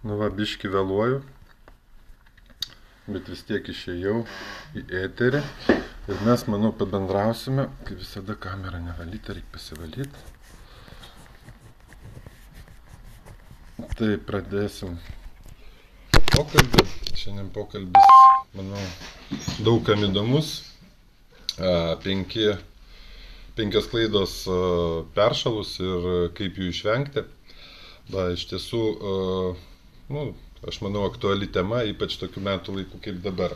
Nu va, biški vėluoju, bet vis tiek išėjau į eterį ir mes, manau, pabendrausime. Kaip visada, kamerą nevalyti, reikia pasivalyti. Tai pradėsim pokalbį. Šiandien pokalbis, manau, daug kam įdomus. Penkios klaidos peršalus ir kaip jų išvengti. Iš tiesų, aš manau, aktuali tema, ypač tokių metų laikų kaip dabar.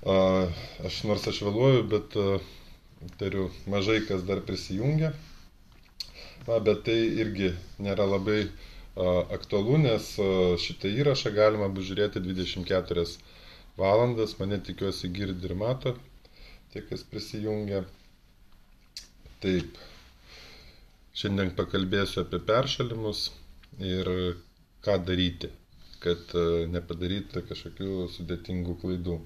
Nors aš vėluoju, bet turiu mažai kas dar prisijungia. Bet tai irgi nėra labai aktualu, nes šitą įrašą galima bus žiūrėti 24 valandas. Mane tikiuosi girdi ir mato, tie, kas prisijungia. Taip, šiandien pakalbėsiu apie peršalimus ir ką daryti, kad nepadaryti kažkokių sudėtingų klaidų.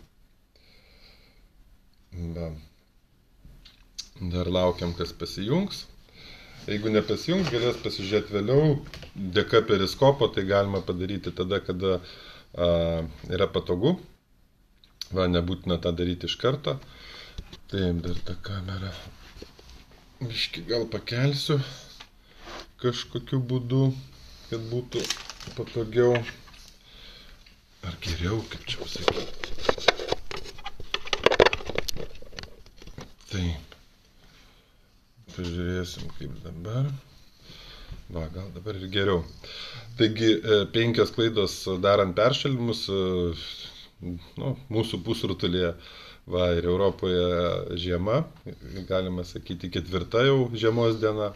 Dar laukiam, kas pasijungs. Jeigu nepasijungs, galės pasižiūrėti vėliau. Dėka periskopo tai galima padaryti tada, kada yra patogu. Nebūtina tą daryti iš karto. Taip, dar tą kamerą biškį gal pakelsiu kažkokiu būdu, kad būtų patogiau. Ar geriau, kaip čia pasakyti. Taip. Pažiūrėsim, kaip dabar. Gal dabar ir geriau. Taigi, 5 klaidos darant peršalimus, mūsų pusrutulyje ir Europoje žiema, galima sakyti 4 jau žiemos diena.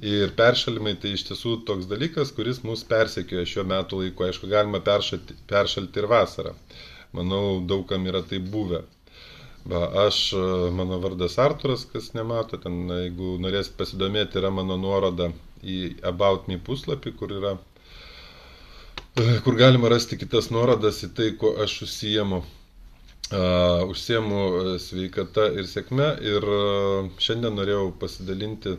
Ir peršalimai tai iš tiesų toks dalykas, kuris mus persekioja šiuo metų laiku. Aišku, galima peršalti ir vasarą. Manau, daugam yra tai buvę. Mano vardas Arturas, kas nemato, ten, jeigu norėsit pasidomėti, yra mano nuoroda į About Me puslapį, kur galima rasti kitas nuorodas į tai, ko aš užsiimu. Užsiimu sveikata ir sėkme ir šiandien norėjau pasidalinti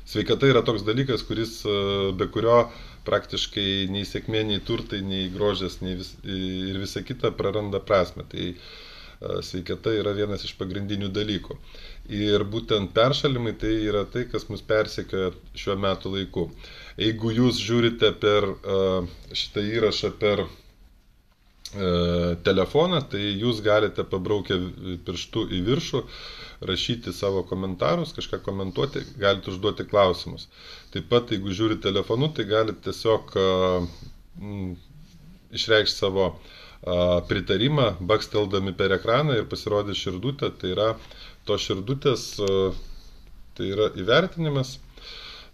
sveikata yra toks dalykas, be kurio praktiškai nei sėkmė, nei turtai, nei grožis, ir visa kita praranda prasme. Tai sveikata yra vienas iš pagrindinių dalykų. Ir būtent peršalimai tai yra tai, kas mus persekioja šiuo metu laiku. Jeigu jūs žiūrite per šitą įrašą per telefoną, tai jūs galite pabraukę pirštu į viršų, rašyti savo komentarus, kažką komentuoti, galite užduoti klausimus. Taip pat, jeigu žiūrite telefonu, tai galite tiesiog išreikšti savo pritarimą, baksteldami per ekraną ir pasirodė širdutė. Tai yra tos širdutės, tai yra įvertinimas.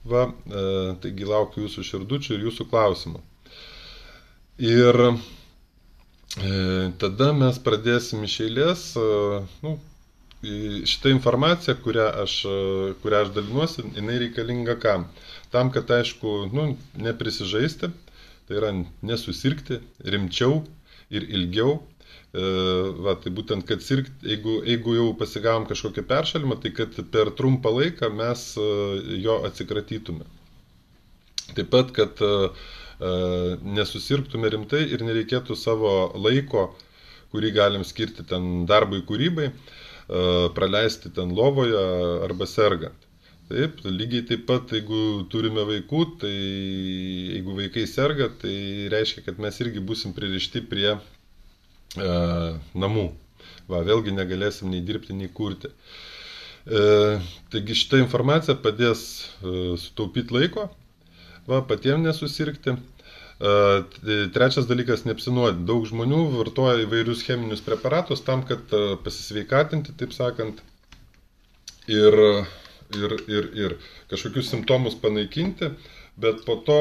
Taigi laukiu jūsų širdučių ir jūsų klausimų. Ir tada mes pradėsim iš eilės. Šitą informaciją, kurią aš dalinuosi, jinai reikalinga kam? Tam, kad, aišku, neprisižaisti, tai yra nesusirgti rimčiau ir ilgiau. Tai būtent, kad jeigu jau pasigavom kažkokią peršalimą, tai kad per trumpą laiką mes jo atsikratytume. Taip pat, kad nesusirgtume rimtai ir nereikėtų savo laiko, kurį galim skirti ten darbui, kūrybai, praleisti ten lovoje arba sergant. Taip, lygiai taip pat, jeigu turime vaikų, tai jeigu vaikai serga, tai reiškia, kad mes irgi būsim pririšti prie namų. Vėlgi negalėsim nei dirbti, nei kurti. Taigi šitą informaciją padės sutaupyti laiko, patiems nesusirgti. Trečias dalykas, neapsinuodyti. Daug žmonių vartoja įvairius cheminius preparatus tam, kad pasisveikatinti, taip sakant, ir kažkokius simptomus panaikinti, bet po to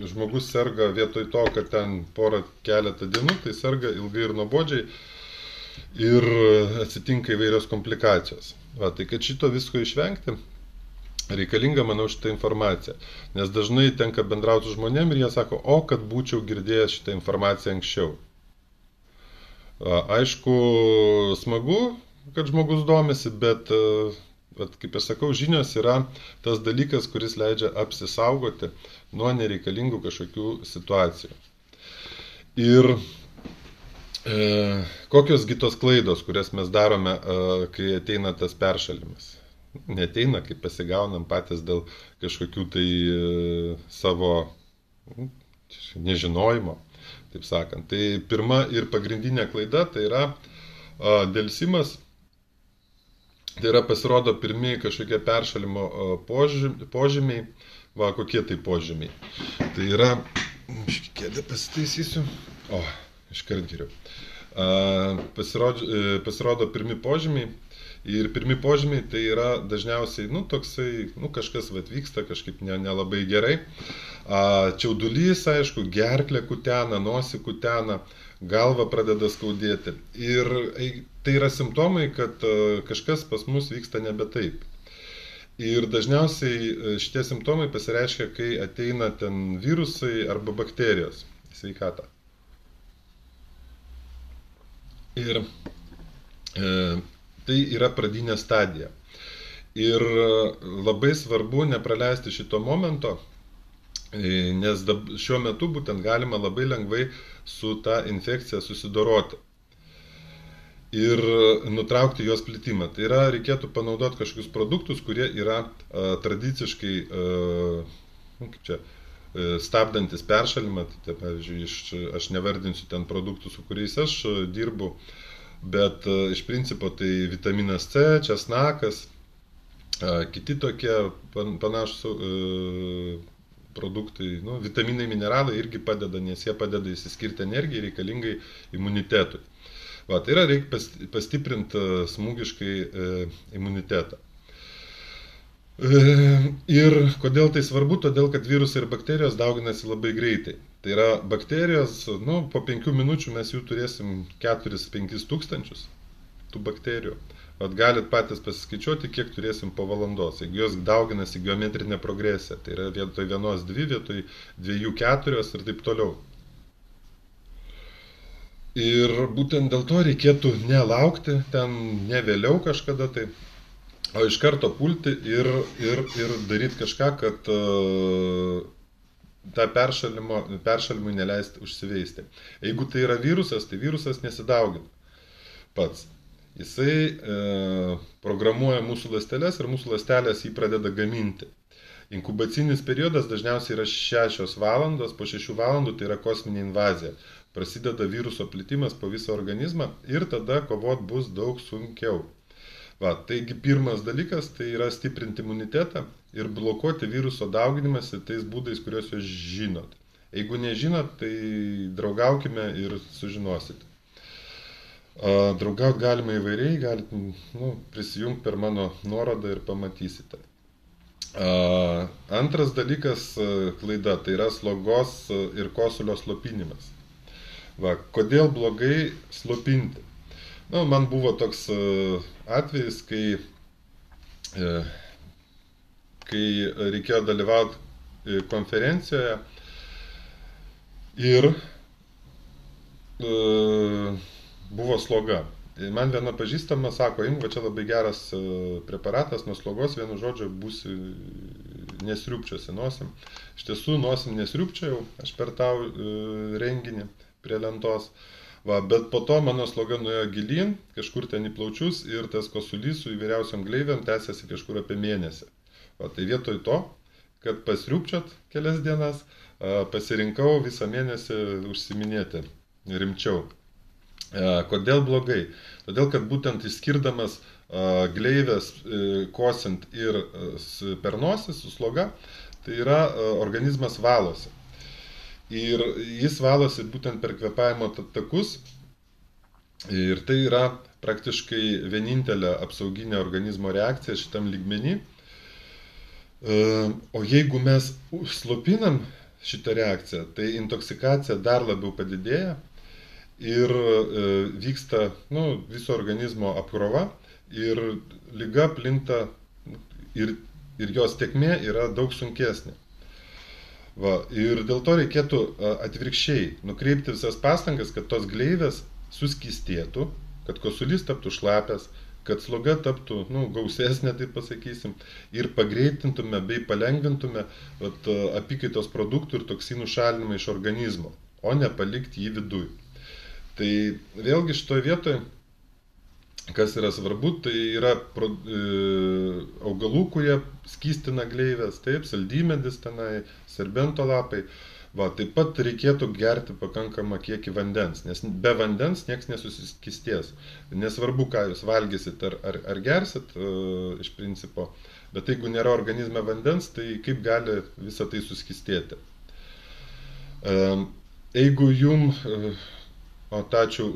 žmogus serga vietoj to, kad ten keletą dienų, tai serga ilgai ir nuobodžiai ir atsitinka įvairios komplikacijos. Tai kad šito visko išvengti, reikalinga, manau, šitą informaciją. Nes dažnai tenka bendrauti su žmonėm ir jie sako, kad būčiau girdėjęs šitą informaciją anksčiau. Aišku, smagu, kad žmogus domisi, bet kaip aš sakau, žinios yra tas dalykas, kuris leidžia apsisaugoti nuo nereikalingų kažkokių situacijų. Ir kokios kitos klaidos, kurias mes darome, kai ateina tas peršalimas? Neteina, kai pasigaunam patys dėl kažkokių tai savo nežinojimo, taip sakant. Tai pirma ir pagrindinė klaida, tai yra delsimas, tai yra pasirodo pirmi kažkokie peršalimo požymiai, va kokie tai požymiai. Tai yra, kėdę pasitaisysiu, iškart geriau. Pasirodo pirmi požymiai. Ir pirmi požymiai tai yra dažniausiai, toksai, kažkas vyksta kažkaip nelabai gerai. Čiaudulys, aišku, gerklė kutena, nosį kutena, galva pradeda skaudėti. Ir tai yra simptomai, kad kažkas pas mus vyksta nebe taip. Ir dažniausiai šitie simptomai pasireiškia, kai ateina ten virusai arba bakterijos į sveikatą. Ir tai yra pradinė stadija. Ir labai svarbu nepraleisti šito momento, nes šiuo metu būtent galima labai lengvai su ta infekcija susidoroti ir nutraukti jos plitimą. Tai yra, reikėtų panaudoti kažkokius produktus, kurie yra tradiciškai stabdantis peršalimą. Tai, pavyzdžiui, aš nevardinsiu ten produktų, su kuriais aš dirbu, bet iš principo tai vitaminas C, česnakas, kiti tokie panašus produktai, vitaminai, mineralai irgi padeda, nes jie padeda įsiskirti energijai reikalingai imunitetui. Tai yra, reikia pastiprinti smūgiškai imunitetą. Ir kodėl tai svarbu? Todėl, kad virusai ir bakterijos dauginasi labai greitai. Tai yra bakterijos, po 5 minučių mes jų turėsim 4-5 tūkstančius tų bakterijų. Galit patys pasiskaičiuoti, kiek turėsim po valandos. Jeigu jos dauginasi geometrinė progresija, tai yra vietoj 1-2, vietoj 2-4 ir taip toliau. Ir būtent dėl to reikėtų nelaukti, ten ne vėliau kažkada tai, o iš karto pulti ir daryti kažką, kad tą peršalimui neleisti užsiveisti. Jeigu tai yra virusas, tai virusas nesidaugina pats. Jisai programuoja mūsų ląsteles ir mūsų ląstelės jį pradeda gaminti. Inkubacinis periodas dažniausiai yra 6 valandos, po 6 valandų tai yra kosminė invazija. Prasideda viruso plitimas po visą organizmą ir tada kovot bus daug sunkiau. Taigi pirmas dalykas tai yra stiprinti imunitetą ir blokuoti viruso dauginimąsi tais būdais, kuriuos jūs žinot. Jeigu nežinot, tai draugaukime ir sužinosite. Draugaut galima įvairiai, galite prisijungti per mano nuorodą ir pamatysite. Antras dalykas klaida, tai yra slogos ir kosulio slopinimas. Kodėl blogai slopinti? Man buvo toks atvejis, kai reikėjo dalyvauti konferencijoje ir buvo sloga. Man viena pažįstama sako, va čia labai geras preparatas nuo slogos, vienu žodžiu būsi nesriupčiosi nosim. Iš tiesų nosim nesriupčiojau, aš per tą renginį prie lentos. Bet po to mano sloga nuėjo gilyn, kažkur ten į plaučius ir tas kosulys su įvairiausiom gleivėm tęsiasi kažkur apie mėnesį. Tai vietoj to, kad pasriupčiot kelias dienas, pasirinkau visą mėnesį užsiminėti rimčiau. Kodėl blogai? Todėl, kad būtent išskirdamas gleivės kosint ir per nosį su sloga, tai yra organizmas valosi. Ir jis valosi būtent per kvėpavimo takus ir tai yra praktiškai vienintelė apsauginė organizmo reakcija šitam lygmenį. O jeigu mes slopinam šitą reakciją, tai intoksikacija dar labiau padidėja ir vyksta viso organizmo apkrova ir liga plinta ir jos tėkmė yra daug sunkesnė. Ir dėl to reikėtų atvirkščiai nukreipti visas pastangas, kad tos gleivės suskystėtų, kad kosulys taptų šlapias, kad sloga taptų gausesnė, taip pasakysim, ir pagreitintume bei palengvintume apykaitos produktų ir toksinų šalinimą iš organizmo, o ne palikti jį viduj. Tai vėlgi šitoje vietoje, kas yra svarbu, tai yra augalų, kurie skystina gleivės, taip, saldymedis tenai, serbento lapai. Taip pat reikėtų gerti pakankamą kiekį vandens, nes be vandens nieks nesusiskystės. Nesvarbu, ką jūs valgysit ar gersit iš principo, bet jeigu nėra organizme vandens, tai kaip gali visą tai suskystėti. Jeigu ačiū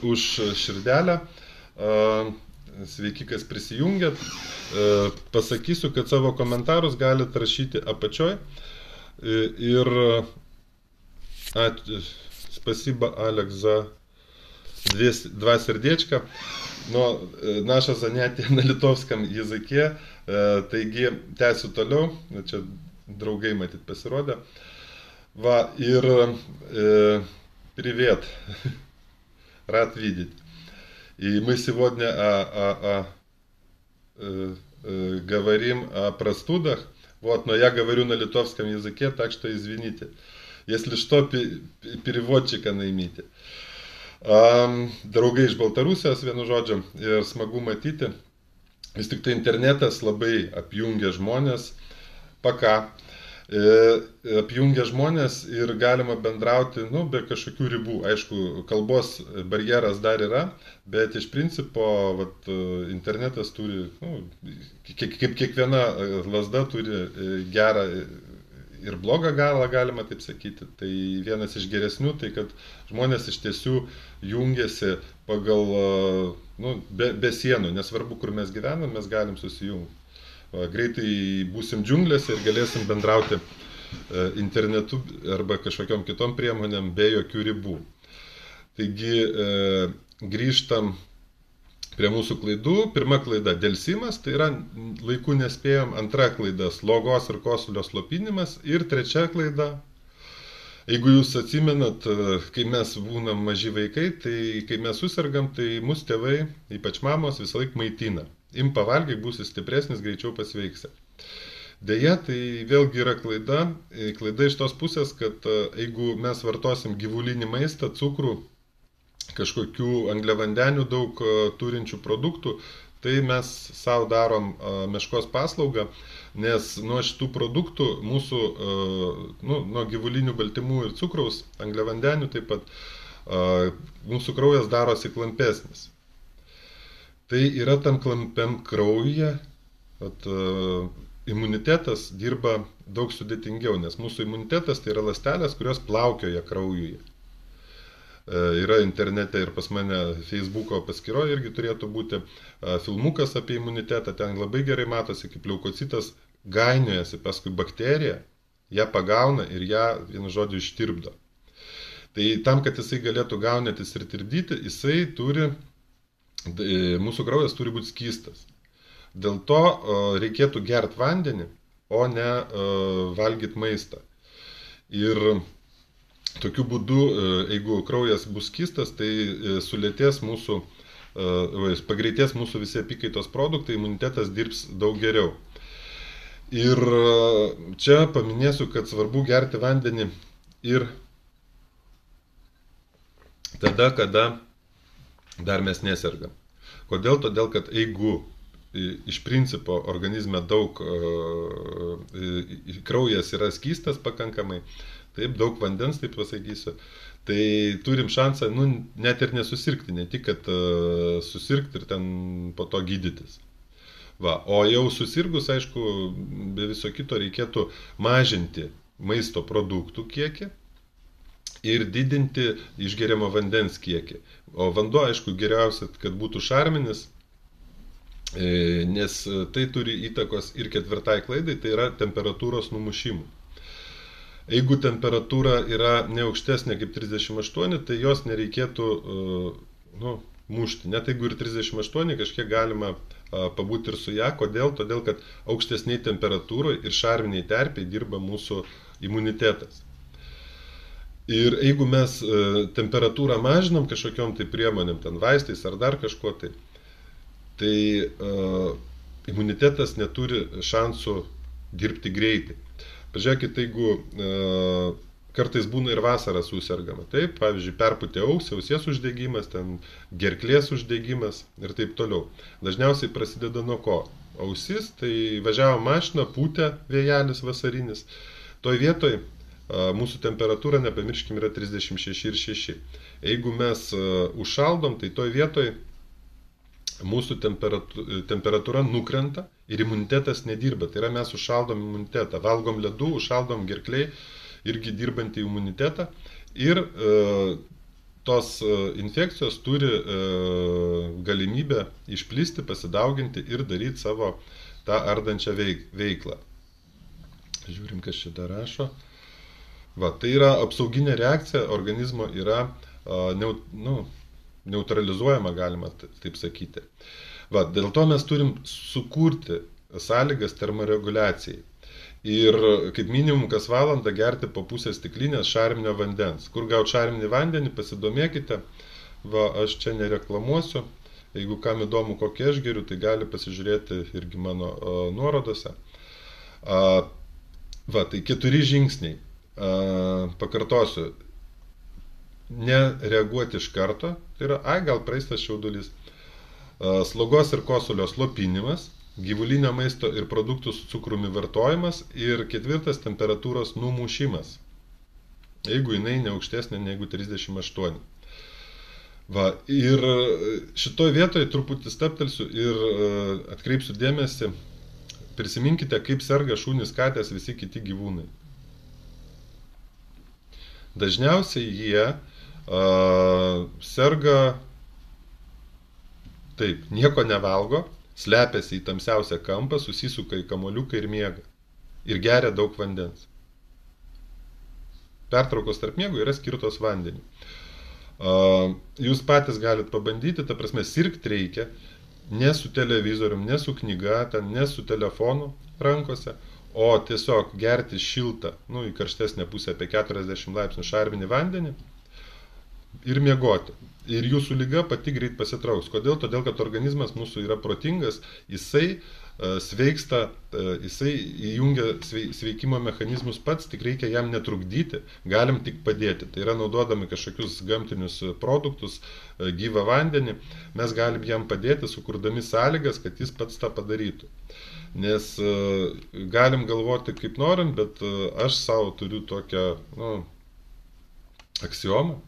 už širdelę, sveiki, kas prisijungėt, pasakysiu, kad savo komentarus galite rašyti apačioj. Ir спасибо, Алекс, за 2 сердечка. Но наше заняття на литовском языке, taigi tęsiu toliau, čia draugai matyt pasirodė. Привет, рад видеть. И мы сегодня говорим о простудах. Но я говорю на литовском языке, так что извините. Если что, переводчика наймите. Draugai iš Baltarusijos, vienu žodžiu, ir smagu matyti. Vis tik tai internetas labai apjungia žmonės, apjungia žmonės ir galima bendrauti, be kažkokių ribų. Aišku, kalbos barjeras dar yra, bet iš principo internetas turi, kaip kiekviena lazda turi gerą ir blogą galą, galima taip sakyti. Tai vienas iš geresnių, tai kad žmonės iš tiesų jungiasi pagal, be sienų, nesvarbu, kur mes gyvenam, mes galim susijungti. Greitai būsim džiunglėse ir galėsim bendrauti internetu arba kažkokiom kitom priemonėm be jokių ribų. Taigi grįžtam prie mūsų klaidų. Pirma klaida – delsimas, tai yra laiku nespėjom. Antra klaida – slogos ir kosulio slopinimas. Ir trečia klaida – jeigu jūs atsimenat, kai mes būnam maži vaikai, tai kai mes susergam, tai mus tėvai, ypač mamos, visą laiką maitina. Pavalgyk, būsi stipresnis, greičiau pasveiksi. Deja, tai vėlgi yra klaida. Klaida iš tos pusės, kad jeigu mes vartosim gyvulinį maistą, cukrų, kažkokių angliavandenių daug turinčių produktų, tai mes savo darom meškos paslaugą, nes nuo šitų produktų mūsų, nuo gyvulinių baltymų ir cukraus, angliavandenių taip pat, mūsų kraujas darosi klampesnis. Tai yra tam klampiam kraujyje, imunitetas dirba daug sudėtingiau, nes mūsų imunitetas tai yra ląstelės, kurios plaukioja kraujyje. Yra internete ir pas mane Facebooko paskyroje irgi turėtų būti filmukas apie imunitetą, ten labai gerai matosi, kaip leukocitas gainiojasi paskui bakteriją, ją pagauna ir ją, vienu žodžiu, ištirpdo. Tai tam, kad jisai galėtų gaudytis ir tirdyti, mūsų kraujas turi būti skystas. Dėl to reikėtų gerti vandenį, o ne valgyti maistą. Ir tokiu būdu, jeigu kraujas bus skystas, tai pagreitės mūsų visi apykaitos produktai, imunitetas dirbs daug geriau. Ir čia paminėsiu, kad svarbu gerti vandenį ir tada, kada dar mes nesergam. Kodėl? Todėl, kad jeigu iš principo organizme kraujas yra skystas pakankamai, taip, daug vandens, taip pasakysiu, tai turim šansą, net ir nesusirgti, ne tik, kad susirgti ir ten po to gydytis. O jau susirgus, aišku, be viso kito reikėtų mažinti maisto produktų kiekį ir didinti išgeriamo vandens kiekį. O vanduo, aišku, geriausia, kad būtų šarminis, nes tai turi įtakos ir ketvirtai klaidai, tai yra temperatūros numušimų. Jeigu temperatūra yra neaukštesnė kaip 38, tai jos nereikėtų mušti. Net jeigu ir 38, kažkiek galima pabūti ir su ją. Kodėl? Todėl, kad aukštesniai temperatūroje ir šarminiai terpiai dirba mūsų imunitetas. Ir jeigu mes temperatūrą mažinam kažkokiom tai priemonėm, ten vaistais ar dar kažko tai, tai imunitetas neturi šansų dirbti greitai. Pažiūrėkit, jeigu kartais būna ir vasarą susirgama. Taip, pavyzdžiui, perputė ausies uždegimas, ten gerklės uždegimas ir taip toliau. Dažniausiai prasideda nuo ko? Ausis, tai važiavo mašina, pūtė vėjelis vasarinis. Toj vietoj mūsų temperatūra, nepamirškim, yra 36 ir 6. Jeigu mes užšaldom, tai toj vietoj mūsų temperatūra nukrenta ir imunitetas nedirba. Tai yra mes užšaldom imunitetą, valgom ledų, užšaldom gerkliai, irgi dirbantį imunitetą. Ir tos infekcijos turi galimybę išplisti, pasidauginti ir daryti savo tą ardančią veiklą. Žiūrim, kas čia dar rašo. Va, tai yra apsauginė reakcija, organizmo yra neutralizuojama, galima taip sakyti. Va, dėl to mes turim sukurti sąlygas termoreguliacijai. Ir kaip minimum kas valandą gerti po pusę stiklinės šarminio vandens. Kur gauti šarminį vandenį, pasidomėkite. Va, aš čia nereklamuosiu. Jeigu kam įdomu, kokį aš geriu, tai gali pasižiūrėti irgi mano nuorodose. Va, tai 4 žingsniai. Pakartosiu. Nereaguoti iš karto. Tai yra, gal praeis tas šiaudulys. Slogos ir kosulio slopinimas. Gyvulinio maisto ir produktų su cukrumi vartojimas ir 4 temperatūros numušimas, jeigu jinai ne aukštesnė negu 38. Va, ir šitoj vietoje truputį staptelsiu ir atkreipsiu dėmesį, prisiminkite, kaip serga šunys, katės, visi kiti gyvūnai. Dažniausiai jie serga taip, nieko nevalgo, slepiasi į tamsiausią kampą, susisuka į kamuoliuką ir miega. Ir geria daug vandens. Pertraukos tarp miegų yra skirtos vandeniu. Jūs patys galite pabandyti, ta prasme, sirgti reikia ne su televizorium, ne su knyga, ne su telefonu rankose, o tiesiog gerti šiltą, į karštesnę pusę apie 40 laipsnių šarminį vandenį ir miegoti. Ir jūsų liga pati greit pasitrauks. Kodėl? Todėl, kad organizmas mūsų yra protingas, jisai sveiksta, jisai įjungia sveikimo mechanizmus pats, tik reikia jam netrukdyti, galim tik padėti. Tai yra naudodami kažkokius gamtinius produktus, gyvą vandenį, mes galim jam padėti, sukurdami sąlygas, kad jis pats tą padarytų. Nes galim galvoti kaip norim, bet aš savo turiu tokią aksiomą,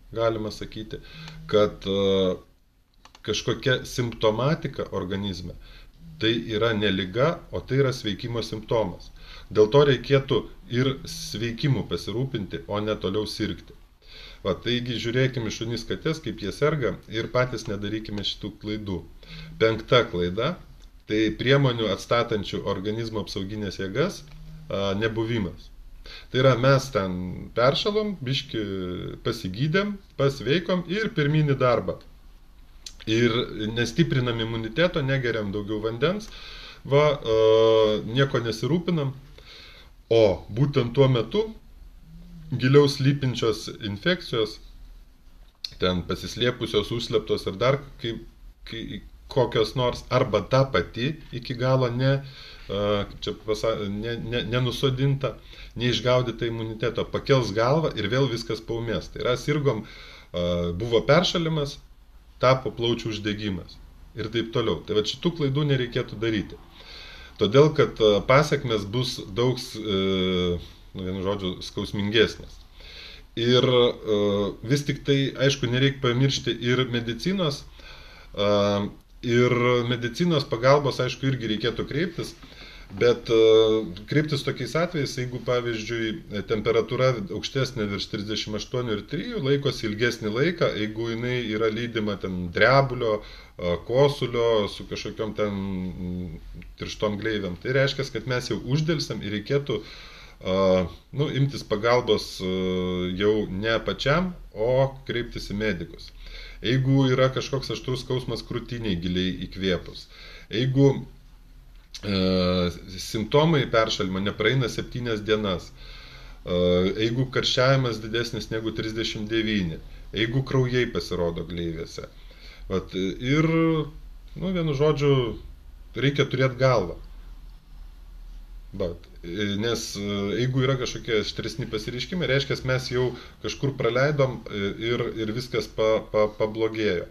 galima sakyti, kad kažkokia simptomatika organizme tai yra ne liga, o tai yra sveikimo simptomas. Dėl to reikėtų ir sveikimu pasirūpinti, o ne toliau sirgti. Va, taigi žiūrėkime šunys katės, kaip jie serga ir patys nedarykime šitų klaidų. 5. klaida – tai priemonių atstatančių organizmo apsauginės jėgas nebuvimas. Tai yra, mes ten peršalom, biški pasigydėm, pasveikom ir pirminį darbą. Ir nestiprinam imuniteto, negeriam daugiau vandens, nieko nesirūpinam. O būtent tuo metu giliau slypinčios infekcijos, ten pasislėpusios, užslėptos ir dar kokios nors, arba ta pati iki galo nenusodinta, neišgaudyta imuniteto, pakels galvą ir vėl viskas paūmės. Tai yra, sirgom, buvo peršalimas, tapo plaučių uždegimas ir taip toliau. Tai va, šitų klaidų nereikėtų daryti. Todėl, kad pasekmės bus daug, vienu žodžiu, skausmingesnės. Ir vis tik tai, aišku, nereikia pamiršti ir medicinos pagalbos, aišku, irgi reikėtų kreiptis. Bet kreiptis tokiais atvejais, jeigu, pavyzdžiui, temperatūra aukštesnė virš 38,3, laikosi ilgesnį laiką, jeigu jinai yra lydima ten drebulio, kosulio, su kažkokiom ten tirštom gleivėm, tai reiškia, kad mes jau uždelsam ir reikėtų imtis pagalbos jau ne pačiam, o kreiptis į medikus. Jeigu yra kažkoks aštrus skausmas krūtiniai giliai įkvėpus, jeigu simptomai peršalimo nepraeina 7 dienas, jeigu karščiavimas didesnis negu 39, jeigu kraujai pasirodo gleivėse. Ir Nu, vienu žodžiu, reikia turėti galvą. Nes jeigu yra kažkokie aštresni pasireiškimai, reiškia, mes jau kažkur praleidom ir viskas pablogėjo.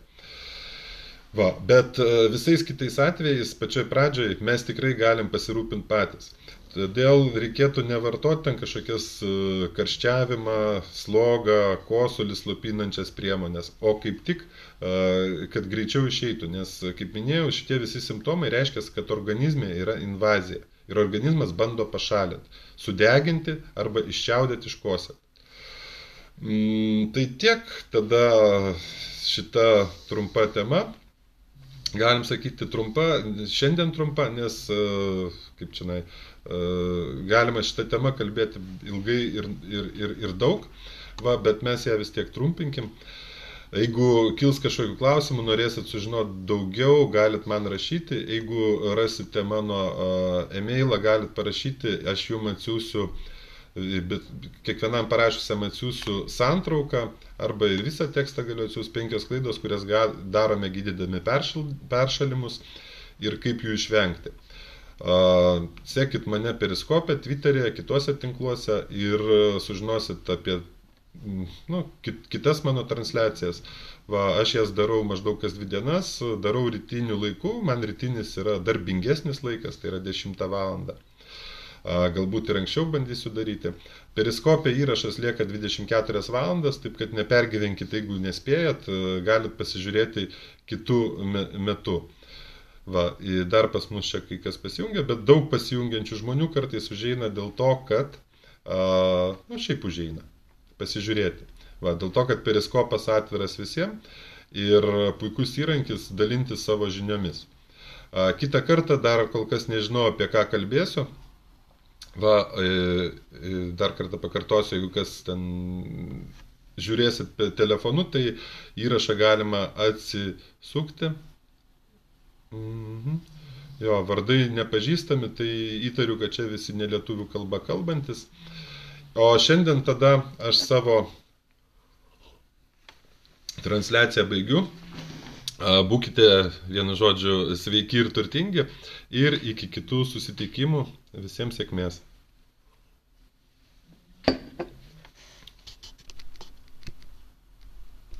Bet visais kitais atvejais, pačioj pradžioj, mes tikrai galim pasirūpinti patys. Todėl reikėtų nevartoti ten kažkokias karščiavimą, slogą, kosulį slopinančias priemonės, o kaip tik, kad greičiau išeitų. Nes, kaip minėjau, šitie visi simptomai reiškia, kad organizme yra invazija. Ir organizmas bando pašalinti, sudeginti arba iščiaudėti, iškosėti. Tai tiek, tada šita trumpa tema. Galim sakyti trumpa, šiandien trumpa, nes, kaip čia, galima šitą temą kalbėti ilgai ir daug, bet mes ją vis tiek trumpinkim. Jeigu kils kažkokių klausimų, norėsit sužinoti daugiau, galit man rašyti. Jeigu rasite mano e-mailą, galit parašyti, aš jums atsiųsiu, kiekvienam parašusiam atsiųsiu santrauką, arba ir visą tekstą galiu atsiųsti 5 klaidos, kurias darome gydydami peršalimus ir kaip jų išvengti. Sekit mane Periskope, Twitter'e, kitose tinkluose ir sužinosit apie kitas mano transliacijas. Aš jas darau maždaug kas 2 dienas, darau rytinių laikų, man rytinis yra darbingesnis laikas, tai yra 10 valandą. Galbūt ir anksčiau bandysiu daryti. Periskope įrašas lieka 24 valandas, taip kad nepergyvenkite, jeigu nespėjat, galit pasižiūrėti kitų metų. Dar pas mus čia kai kas pasijungia, bet daug pasijungiančių žmonių kartais užeina dėl to, kad, šiaip užeina pasižiūrėti. Dėl to, kad periskopas atviras visiems ir puikus įrankis dalinti savo žiniomis. Kitą kartą dar kol kas nežinau, apie ką kalbėsiu. Dar kartą pakartosiu, jeigu kas ten žiūrėsit telefonu, tai įrašą galima atsisukti. Jo, vardai nepažįstami, tai įtariu, kad čia visi nelietuvių kalba kalbantis. O šiandien tada aš savo transliaciją baigiu. Būkite, vienu žodžiu, sveiki ir turtingi. Ir iki kitų susitikimų. Visiems sėkmės.